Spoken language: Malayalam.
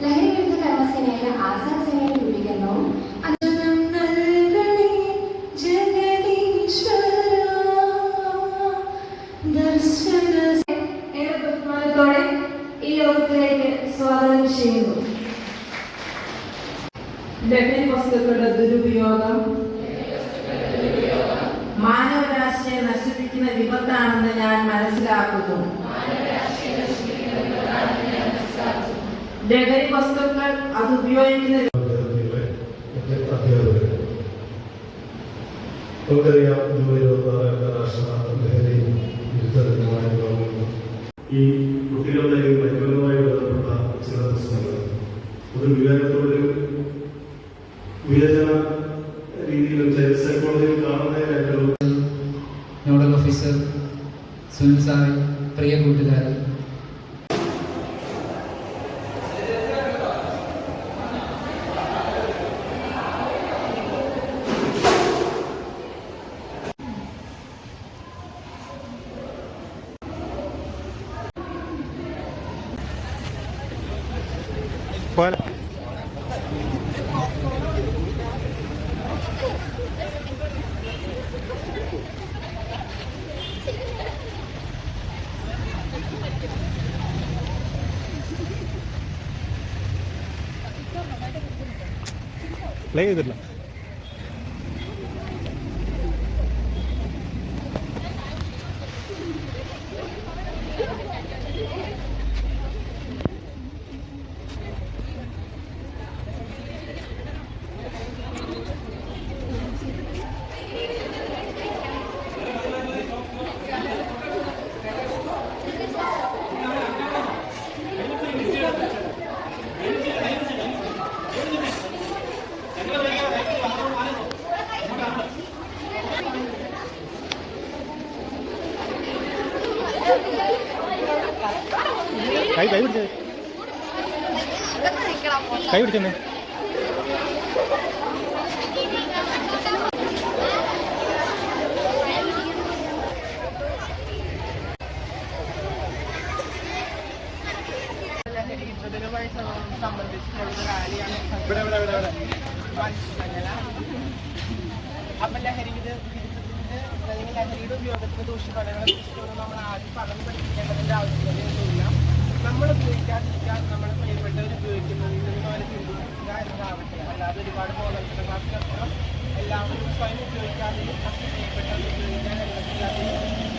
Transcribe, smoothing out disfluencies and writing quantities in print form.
ലഹരി വിരുദ്ധ കർമ്മസേനയിലെ ആസാദ് സേനയുടെ രൂപീകരണവും ഏറെ ബഹുമാനത്തോടെ ഈ യോഗത്തിലേക്ക് സ്വാഗതം ചെയ്യുന്നു. ലഹരി വസ്തുക്കളുടെ ദുരുപയോഗം മാനവരാശിയെ നശിപ്പിക്കുന്ന വിപത്താണെന്ന് ഞാൻ മനസ്സിലാക്കുന്നു. ലഹരി വസ്തുക്കൾ അത് ഉപയോഗിക്കുന്ന നമുക്കറിയാം, ജൂലൈ 26 അന്താരാഷ്ട്ര ലഹരി വിരുദ്ധ ദിനമായി ഈ കുട്ടികളുടെ പരിപൂർണമായി ബന്ധപ്പെട്ട ചില പ്രശ്നങ്ങൾ ഒരു വിവേകത്തോടെ വിവേചന രീതിയിലും ചൈൽഡ് സൈക്കോളജിയിൽ കാണുന്നതിനേക്കാളും നോഡൽ ഓഫീസർ സുനിൽ സാറി, പ്രിയ കൂട്ടുകാരൻ, പ്ലേ ചെയ്തിട്ടില്ല. കൈ പിടിച്ചേ, കൈ പിടിച്ചെന്നെ. അപ്പൊ ലഹരിയുടെ ഉപയോഗത്തിന് ദൂഷ്യഫലങ്ങളെ കുറിച്ച് നമ്മൾ ആദ്യം പറഞ്ഞു പഠിപ്പിക്കേണ്ടതിന്റെ ആവശ്യകതയൊന്നുമില്ല. നമ്മൾ ഉപയോഗിക്കാതിരിക്കാൻ നമ്മൾ പ്രിയപ്പെട്ടവർ ഉപയോഗിക്കുന്നതിൽ നിന്ന് അവരെ ചിന്തിക്കുക എന്നതാവട്ടെ. അല്ലാതെ ഒരുപാട് ബോധവൽക്കരണ ക്ലാസ്സിനപ്പുറം എല്ലാവരും സ്വയം ഉപയോഗിക്കാതെയും മറ്റു പ്രിയപ്പെട്ടവർ ഉപയോഗിക്കാൻ അനുവദിക്കാതെയും